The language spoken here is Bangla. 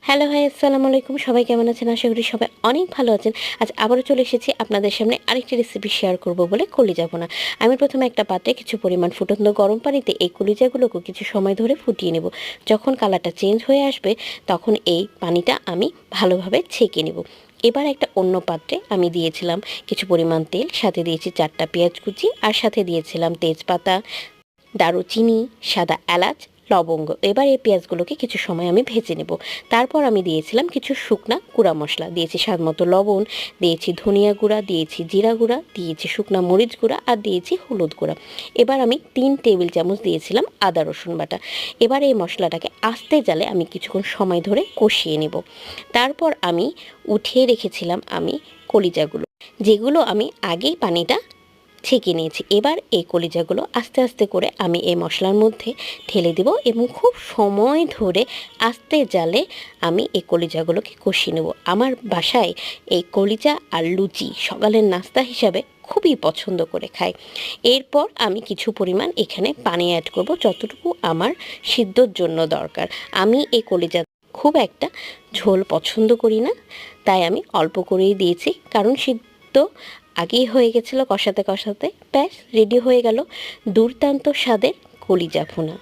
হ্যালো হাই আসসালামু আলাইকুম। সবাই কেমন আছেন? আশা করি সবাই অনেক ভালো আছেন। আজ আবারও চলে এসেছি আপনাদের সামনে আরেকটি রেসিপি শেয়ার করব বলে কলিজা ভুনা। আমি প্রথমে একটা পাত্রে কিছু পরিমাণ ফুটন্ত গরম পানিতে এই কলিজাগুলোকে কিছু সময় ধরে ফুটিয়ে নেব। যখন কালারটা চেঞ্জ হয়ে আসবে তখন এই পানিটা আমি ভালোভাবে ছেঁকে নেব। এবার একটা অন্য পাত্রে আমি দিয়েছিলাম কিছু পরিমাণ তেল, সাথে দিয়েছি 4টা পেঁয়াজ কুচি, আর সাথে দিয়েছিলাম তেজপাতা, দারুচিনি, সাদা এলাচ, লবঙ্গ। এবার এই পেঁয়াজগুলোকে কিছু সময় আমি ভেজে নেব। তারপর আমি দিয়েছিলাম কিছু শুকনা গুঁড়া মশলা, দিয়েছি স্বাদ মতো লবণ, দিয়েছি ধনিয়া গুঁড়া, দিয়েছি জিরা গুঁড়া, দিয়েছি শুকনা মরিচ গুঁড়া, আর দিয়েছি হলুদ গুঁড়া। এবার আমি 3 টেবিল চামচ দিয়েছিলাম আদা রসুন বাটা। এবার এই মশলাটাকে আস্তে জালে আমি কিছুক্ষণ সময় ধরে কষিয়ে নেব। তারপর আমি উঠিয়ে রেখেছিলাম কলিজাগুলো, যেগুলো আমি আগেই পানিটা ছেঁকে নিয়েছি। এবার এই কলিজাগুলো আস্তে আস্তে করে আমি এই মশলার মধ্যে ঢেলে দেব এবং খুব সময় ধরে আস্তে জালে আমি এই কলিজাগুলোকে কষিয়ে নেব। আমার বাসায় এই কলিজা আর লুচি সকালের নাস্তা হিসাবে খুবই পছন্দ করে খায়। এরপর আমি কিছু পরিমাণ এখানে পানি অ্যাড করব, যতটুকু আমার সিদ্ধর জন্য দরকার। আমি এই কলিজা খুব একটা ঝোল পছন্দ করি না, তাই আমি অল্প করেই দিয়েছি, কারণ সিদ্ধ আগেই হয়ে গেছিলো কষাতে কষাতে। ব্যাস রেডি হয়ে গেল দুর্দান্ত স্বাদের কলিজা ভুনা।